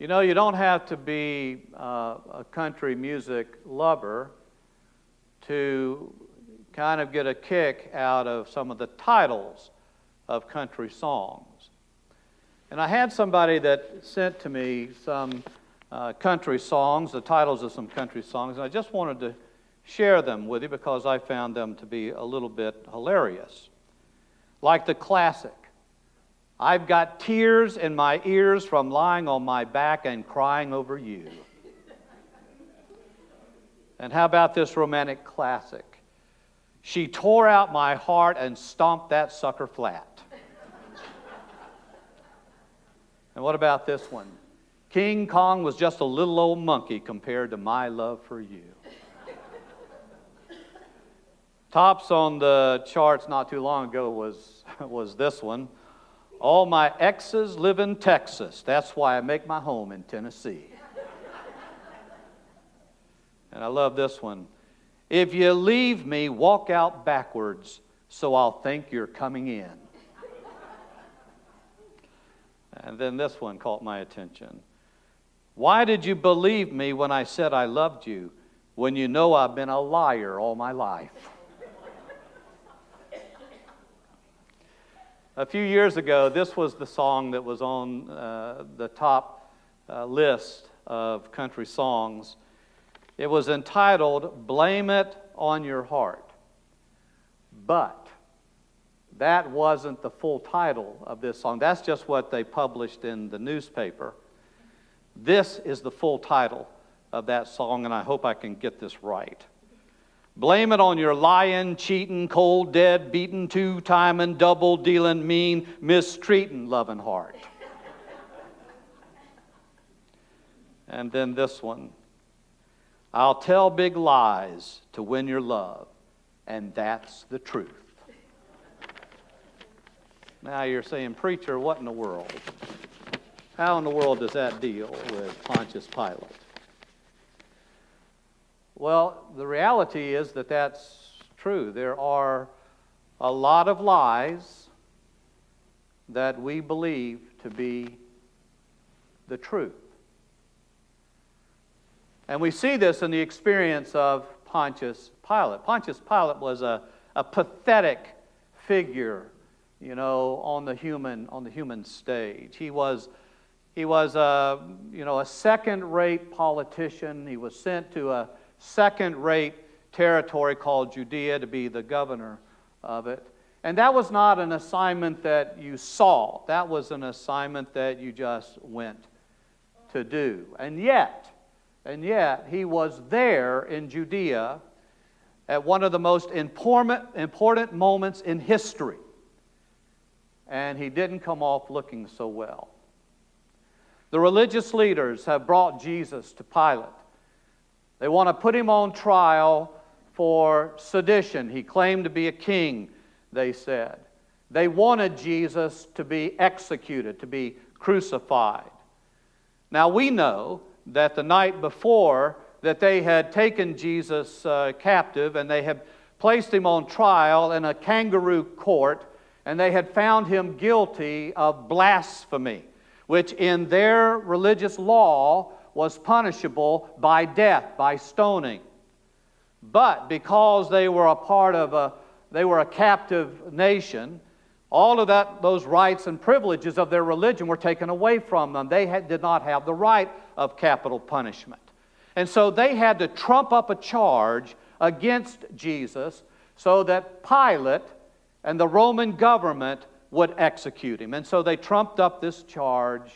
You know, you don't have to be a country music lover to kind of get a kick out of some of the titles of country songs. And I had somebody that sent to me some country songs, the titles of some country songs, and I just wanted to share them with you because I found them to be a little bit hilarious. Like the classic, I've got tears in my ears from lying on my back and crying over you. And how about this romantic classic? She tore out my heart and stomped that sucker flat. And what about this one? King Kong was just a little old monkey compared to my love for you. Tops on the charts not too long ago was this one. All my exes live in Texas. That's why I make my home in Tennessee. And I love this one. If you leave me, walk out backwards, so I'll think you're coming in. And then this one caught my attention. Why did you believe me when I said I loved you, when you know I've been a liar all my life? A few years ago, this was the song that was on the top list of country songs. It was entitled, Blame It on Your Heart. But that wasn't the full title of this song. That's just what they published in the newspaper. This is the full title of that song, and I hope I can get this right. Blame it on your lying, cheating, cold, dead, beaten, two-timing, double-dealing, mean, mistreating, loving heart. And then this one. I'll tell big lies to win your love, and that's the truth. Now you're saying, preacher, what in the world? How in the world does that deal with Pontius Pilate? Well, the reality is that that's true. There are a lot of lies that we believe to be the truth. And we see this in the experience of Pontius Pilate. Pontius Pilate was a pathetic figure, you know, on the human stage. He was a second-rate politician. He was sent to a second-rate territory called Judea to be the governor of it. And that was not an assignment that you saw. That was an assignment that you just went to do. And yet, he was there in Judea at one of the most important moments in history. And he didn't come off looking so well. The religious leaders have brought Jesus to Pilate. They want to put him on trial for sedition. He claimed to be a king, they said. They wanted Jesus to be executed, to be crucified. Now we know that the night before that they had taken Jesus captive and they had placed him on trial in a kangaroo court, and they had found him guilty of blasphemy, which in their religious law was punishable by death, by stoning. But because they were a captive nation, all of those rights and privileges of their religion were taken away from them. They did not have the right of capital punishment. And so they had to trump up a charge against Jesus so that Pilate and the Roman government would execute him. And so they trumped up this charge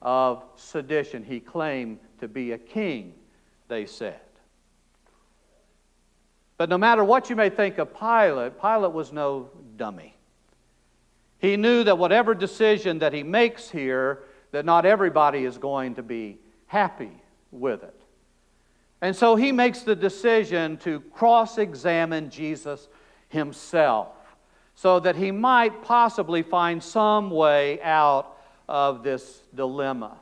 of sedition. He claimed to be a king, they said. But no matter what you may think of Pilate, Pilate was no dummy. He knew that whatever decision that he makes here, that not everybody is going to be happy with it. And so he makes the decision to cross-examine Jesus himself so that he might possibly find some way out of this dilemma.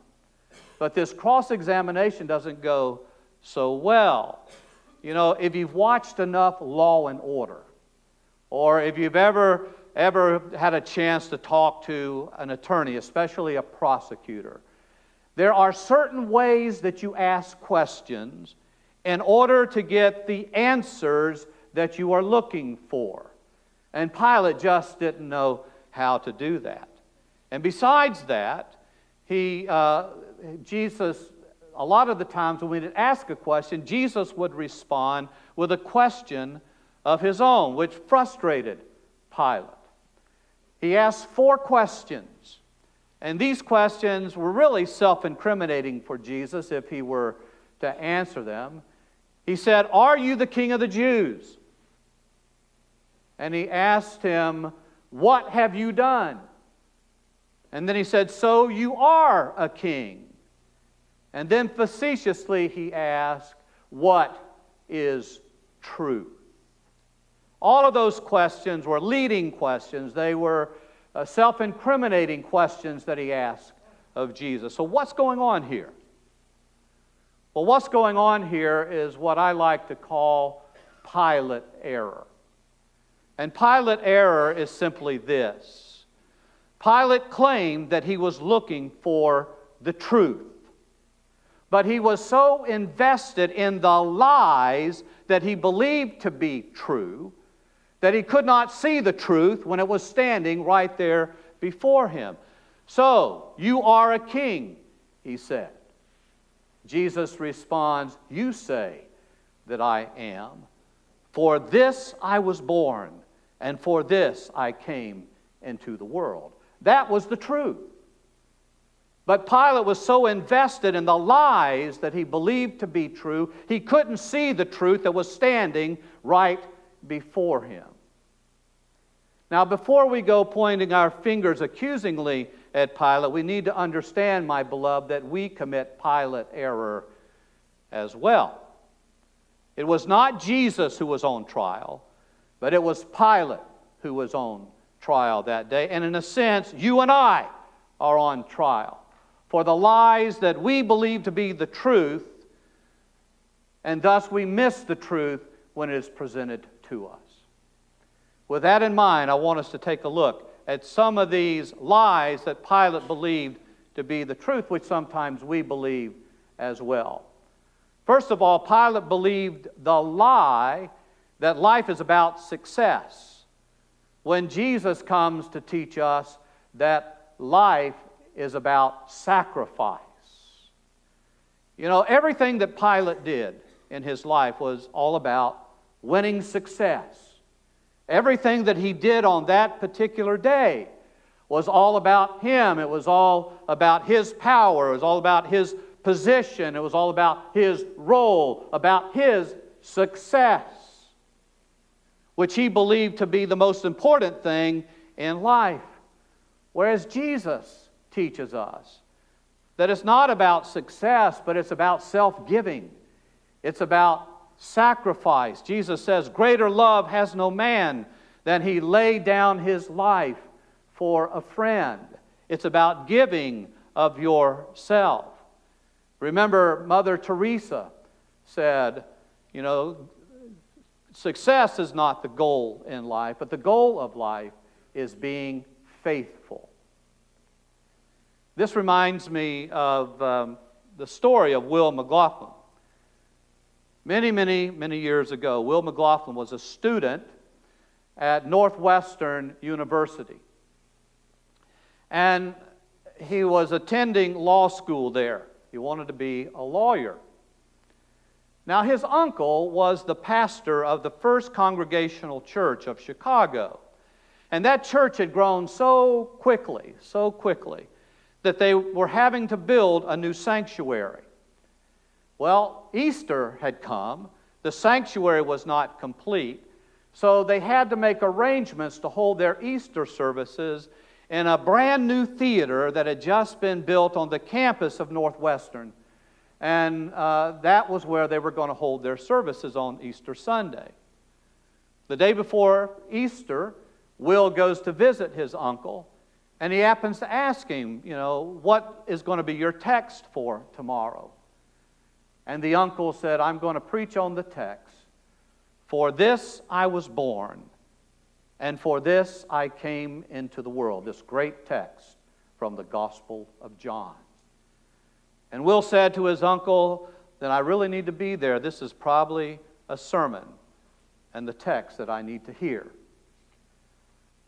But this cross-examination doesn't go so well. You know, if you've watched enough Law and Order, or if you've ever had a chance to talk to an attorney, especially a prosecutor, There are certain ways that you ask questions in order to get the answers that you are looking for. And Pilate just didn't know how to do that. And besides that, Jesus, a lot of the times when we would ask a question, Jesus would respond with a question of his own, which frustrated Pilate. He asked 4 questions. And these questions were really self-incriminating for Jesus if he were to answer them. He said, "Are you the king of the Jews?" And he asked him, "What have you done?" And then he said, "So you are a king." And then facetiously he asked, "What is truth?" All of those questions were leading questions. They were self-incriminating questions that he asked of Jesus. So what's going on here? Well, what's going on here is what I like to call Pilate error. And Pilate error is simply this. Pilate claimed that he was looking for the truth. But he was so invested in the lies that he believed to be true that he could not see the truth when it was standing right there before him. "So, you are a king," he said. Jesus responds, "You say that I am. For this I was born, and for this I came into the world." That was the truth. But Pilate was so invested in the lies that he believed to be true, he couldn't see the truth that was standing right before him. Now, before we go pointing our fingers accusingly at Pilate, we need to understand, my beloved, that we commit Pilate error as well. It was not Jesus who was on trial, but it was Pilate who was on trial that day. And in a sense, you and I are on trial for the lies that we believe to be the truth, and thus we miss the truth when it is presented to us. With that in mind, I want us to take a look at some of these lies that Pilate believed to be the truth, which sometimes we believe as well. First of all, Pilate believed the lie that life is about success, when Jesus comes to teach us that life is about sacrifice. You know, everything that Pilate did in his life was all about winning success. Everything that he did on that particular day was all about him. It was all about his power. It was all about his position. It was all about his role, about his success, which he believed to be the most important thing in life. Whereas Jesus teaches us that it's not about success, but it's about self-giving. It's about sacrifice. Jesus says, "Greater love has no man than he laid down his life for a friend." It's about giving of yourself. Remember, Mother Teresa said, success is not the goal in life, but the goal of life is being faithful. This reminds me of the story of Will McLaughlin. Many years ago, Will McLaughlin was a student at Northwestern University. And he was attending law school there. He wanted to be a lawyer. Now, his uncle was the pastor of the First Congregational Church of Chicago. And that church had grown so quickly, that they were having to build a new sanctuary. Well, Easter had come. The sanctuary was not complete. So they had to make arrangements to hold their Easter services in a brand new theater that had just been built on the campus of Northwestern. And that was where they were going to hold their services on Easter Sunday. The day before Easter, Will goes to visit his uncle, and he happens to ask him, what is going to be your text for tomorrow? And the uncle said, "I'm going to preach on the text, 'For this I was born, and for this I came into the world.'" This great text from the Gospel of John. And Will said to his uncle, "Then I really need to be there. This is probably a sermon and the text that I need to hear."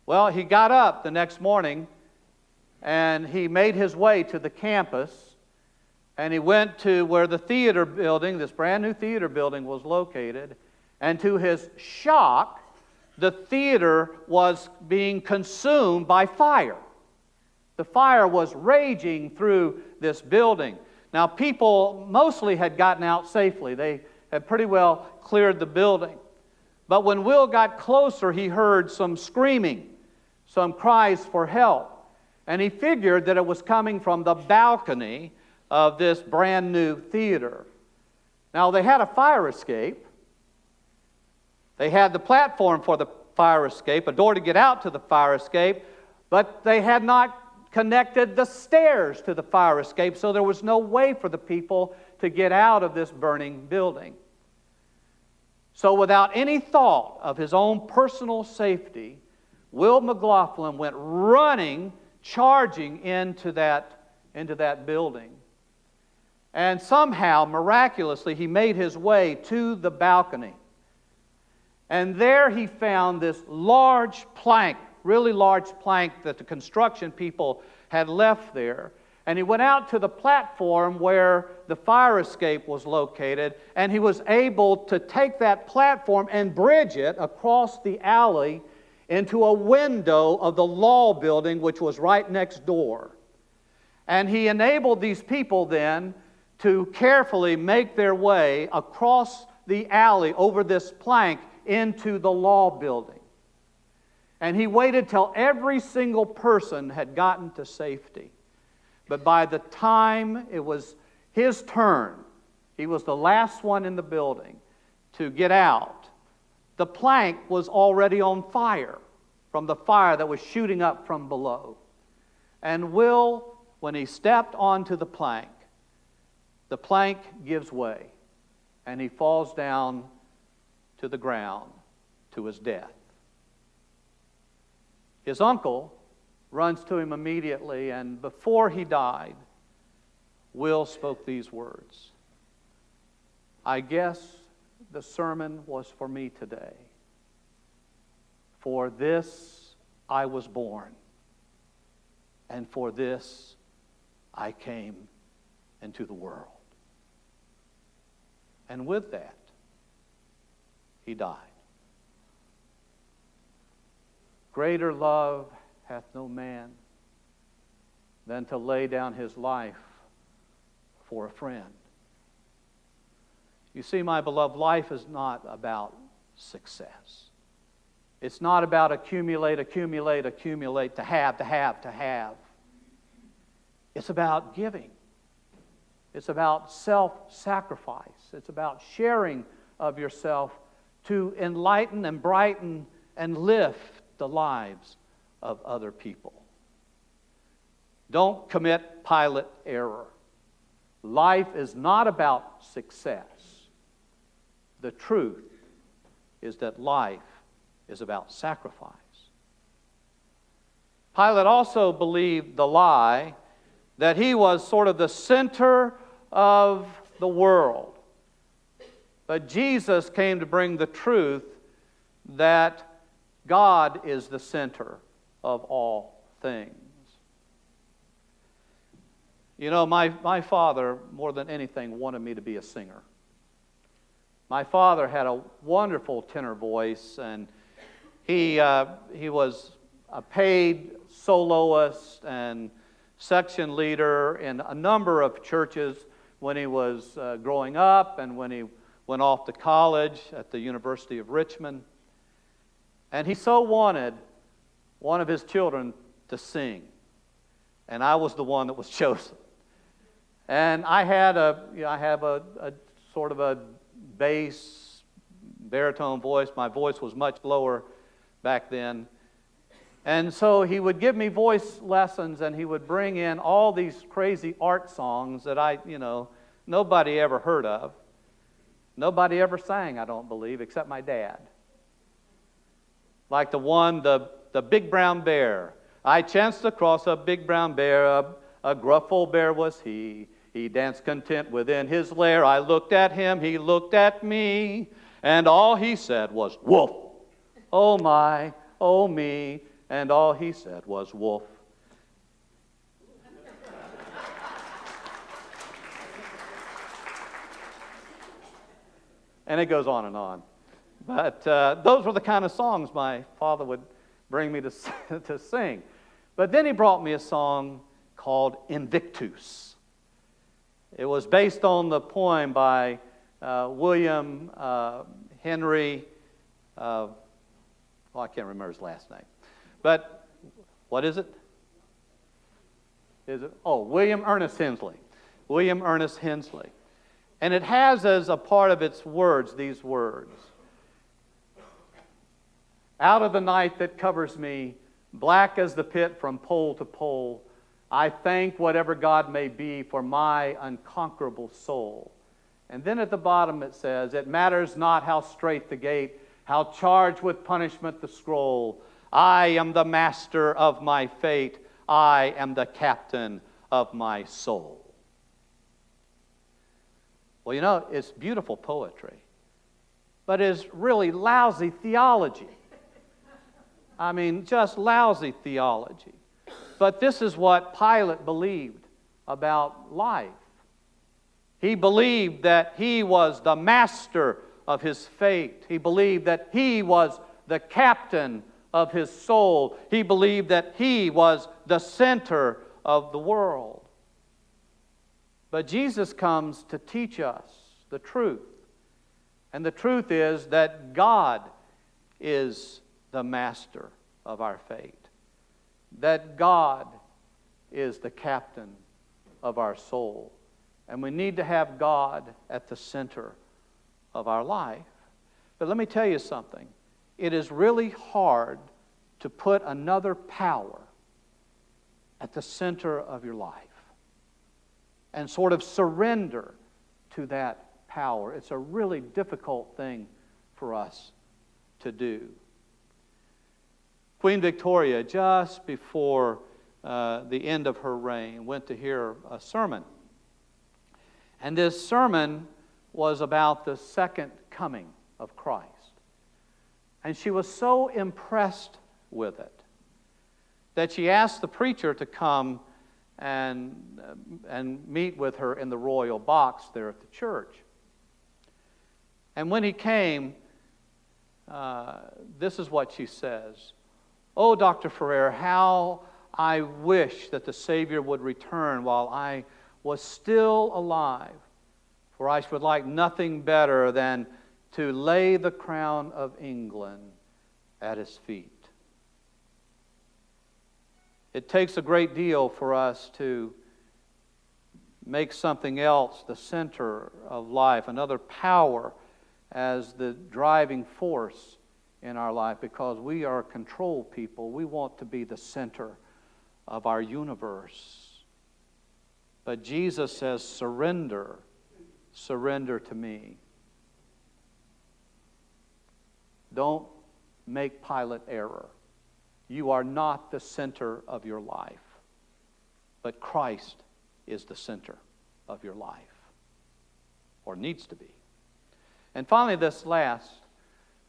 Well, he got up the next morning and he made his way to the campus, and he went to where the theater building, this brand new theater building, was located. And to his shock, the theater was being consumed by fire. The fire was raging through this building. Now, people mostly had gotten out safely. They had pretty well cleared the building. But when Will got closer, he heard some screaming, some cries for help. And he figured that it was coming from the balcony of this brand new theater. Now, they had a fire escape. They had the platform for the fire escape, a door to get out to the fire escape, but they had not connected the stairs to the fire escape, so there was no way for the people to get out of this burning building. So without any thought of his own personal safety, Will McLaughlin went running, charging into that building. And somehow, miraculously, he made his way to the balcony. And there he found this large plank, really large plank that the construction people had left there. And he went out to the platform where the fire escape was located, and he was able to take that platform and bridge it across the alley into a window of the law building, which was right next door. And he enabled these people then to carefully make their way across the alley over this plank into the law building. And he waited till every single person had gotten to safety. But by the time it was his turn, he was the last one in the building to get out. The plank was already on fire from the fire that was shooting up from below. And Will, when he stepped onto the plank gives way, and he falls down to the ground to his death. His uncle runs to him immediately, and before he died, Will spoke these words: "I guess the sermon was for me today. For this I was born, and for this I came into the world." And with that, he died. Greater love hath no man than to lay down his life for a friend. You see, my beloved, life is not about success. It's not about accumulate, to have. It's about giving. It's about self-sacrifice. It's about sharing of yourself to enlighten and brighten and lift the lives of other people. Don't commit Pilate error. Life is not about success. The truth is that life is about sacrifice. Pilate also believed the lie that he was sort of the center of the world. But Jesus came to bring the truth that God is the center of all things. You know, my father, more than anything, wanted me to be a singer. My father had a wonderful tenor voice, and he was a paid soloist and section leader in a number of churches when he was growing up and when he went off to college at the University of Richmond. And he so wanted one of his children to sing. And I was the one that was chosen. And I have a sort of a bass, baritone voice. My voice was much lower back then. And so he would give me voice lessons, and he would bring in all these crazy art songs that nobody ever heard of. Nobody ever sang, I don't believe, except my dad. Like the one, the big brown bear. I chanced across a big brown bear, a gruff old bear was he. He danced content within his lair. I looked at him, he looked at me, and all he said was, "Wolf." Oh my, oh me, and all he said was, "Wolf." And it goes on and on. But those were the kind of songs my father would bring me to sing. But then he brought me a song called Invictus. It was based on the poem by William Henry, I can't remember his last name. But what is it? William Ernest Henley. William Ernest Henley. And it has as a part of its words these words. Out of the night that covers me, black as the pit from pole to pole, I thank whatever God may be for my unconquerable soul. And then at the bottom it says, it matters not how straight the gate, how charged with punishment the scroll. I am the master of my fate. I am the captain of my soul. Well, you know, it's beautiful poetry, but it's really lousy theology. I mean, just lousy theology. But this is what Pilate believed about life. He believed that he was the master of his fate. He believed that he was the captain of his soul. He believed that he was the center of the world. But Jesus comes to teach us the truth. And the truth is that God is the master of our fate. That God is the captain of our soul. And we need to have God at the center of our life. But let me tell you something. It is really hard to put another power at the center of your life and sort of surrender to that power. It's a really difficult thing for us to do. Queen Victoria, just before the end of her reign, went to hear a sermon. And this sermon was about the second coming of Christ. And she was so impressed with it that she asked the preacher to come and meet with her in the royal box there at the church. And when he came, this is what she says. "Oh, Dr. Ferrer, how I wish that the Savior would return while I was still alive, for I should like nothing better than to lay the crown of England at His feet." It takes a great deal for us to make something else the center of life, another power as the driving force in our life, because we are control people. We want to be the center of our universe. But Jesus says, surrender to me. Don't make Pilate error. You are not the center of your life, but Christ is the center of your life, or needs to be. And finally, this last,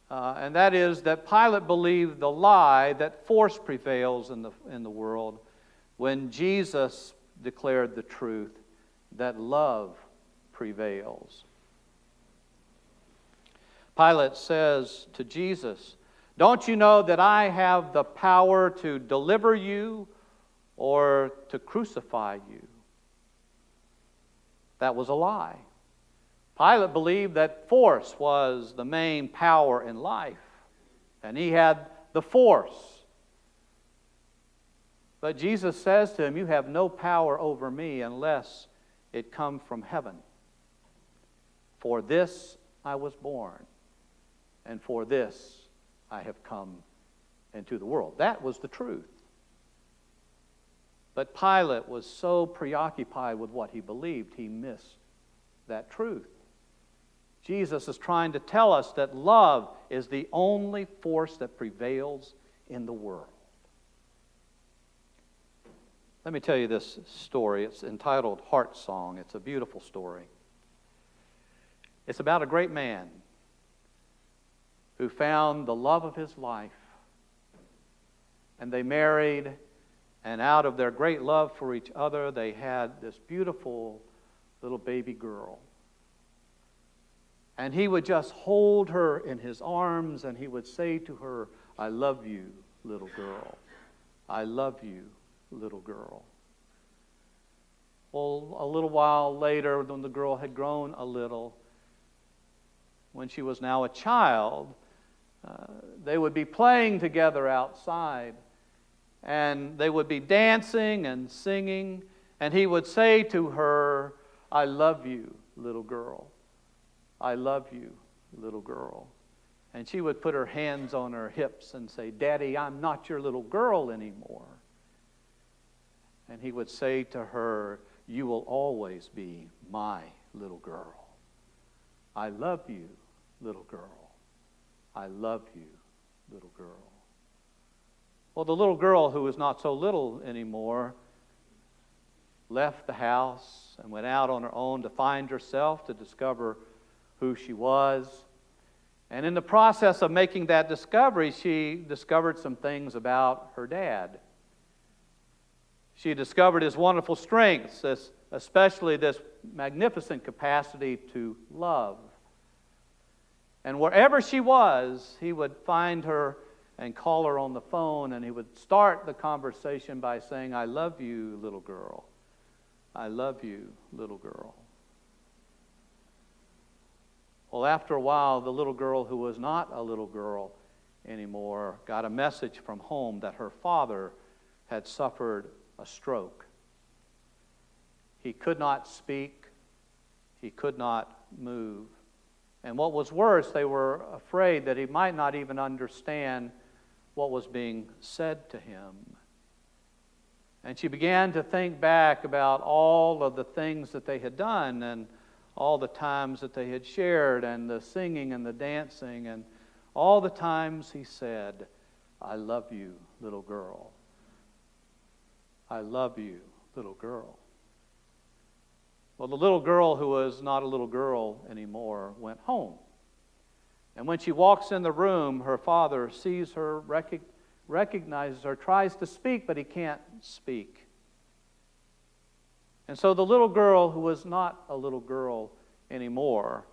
and that is that Pilate believed the lie that force prevails in the world when Jesus declared the truth that love prevails. Pilate says to Jesus, "Don't you know that I have the power to deliver you or to crucify you?" That was a lie. Pilate believed that force was the main power in life, and he had the force. But Jesus says to him, "You have no power over me unless it come from heaven. For this I was born, and for this I have come into the world." That was the truth. But Pilate was so preoccupied with what he believed, he missed that truth. Jesus is trying to tell us that love is the only force that prevails in the world. Let me tell you this story. It's entitled Heart Song. It's a beautiful story. It's about a great man who found the love of his life. And they married, and out of their great love for each other, they had this beautiful little baby girl. And he would just hold her in his arms, and he would say to her, "I love you, little girl. I love you, little girl." Well, a little while later, when the girl had grown a little, when she was now a child, they would be playing together outside, and they would be dancing and singing, and he would say to her, "I love you, little girl. I love you, little girl." And she would put her hands on her hips and say, "Daddy, I'm not your little girl anymore." And he would say to her, "You will always be my little girl. I love you, little girl. I love you, little girl." Well, the little girl, who was not so little anymore, left the house and went out on her own to find herself, to discover who she was. And in the process of making that discovery, she discovered some things about her dad. She discovered his wonderful strengths, especially this magnificent capacity to love. And wherever she was, he would find her and call her on the phone, and he would start the conversation by saying, "I love you, little girl. I love you, little girl." Well, after a while, the little girl, who was not a little girl anymore, got a message from home that her father had suffered a stroke. He could not speak. He could not move. And what was worse, they were afraid that he might not even understand what was being said to him. And she began to think back about all of the things that they had done, and all the times that they had shared, and the singing and the dancing, and all the times he said, "I love you, little girl. I love you, little girl." Well, the little girl, who was not a little girl anymore, went home. And when she walks in the room, her father sees her, recognizes her, tries to speak, but he can't speak. And so the little girl, who was not a little girl anymore,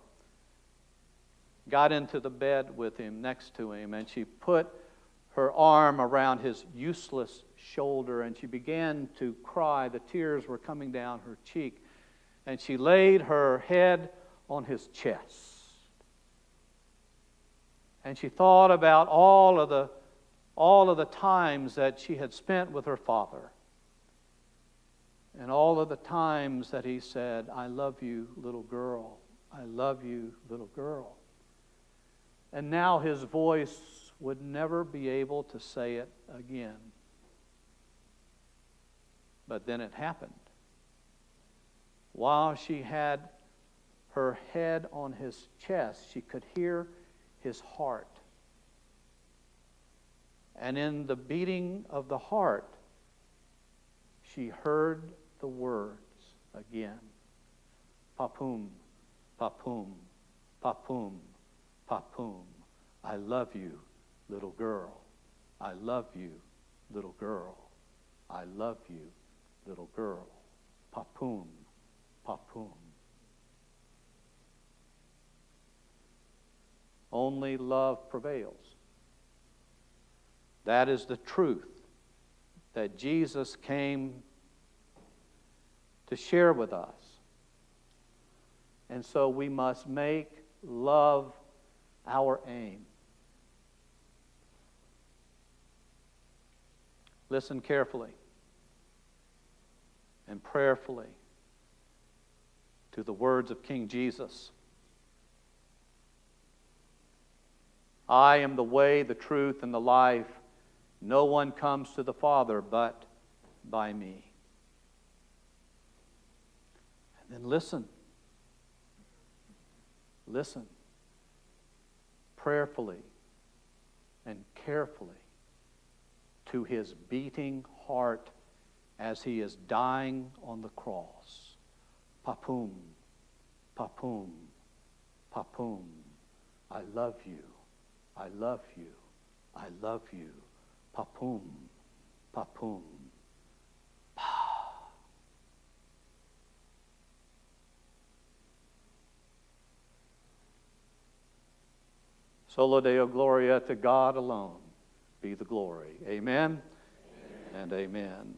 got into the bed with him, next to him, and she put her arm around his useless shoulder, and she began to cry. The tears were coming down her cheek. And she laid her head on his chest. And she thought about all of the times that she had spent with her father. And all of the times that he said, "I love you, little girl. I love you, little girl." And now his voice would never be able to say it again. But then it happened. While she had her head on his chest, she could hear his heart. And in the beating of the heart, she heard the words again. Papum, papum, papum, papum. I love you, little girl. I love you, little girl. I love you, little girl. Papum, papum. Only love prevails. That is the truth that Jesus came to share with us. And so we must make love our aim. Listen carefully and prayerfully to the words of King Jesus. I am the way, the truth, and the life. No one comes to the Father but by me. And then listen. Listen prayerfully and carefully to his beating heart as he is dying on the cross. Papum, papum, papum. I love you. I love you. I love you. Papum, papum. Solo Deo Gloria, to God alone be the glory. Amen, amen. And amen.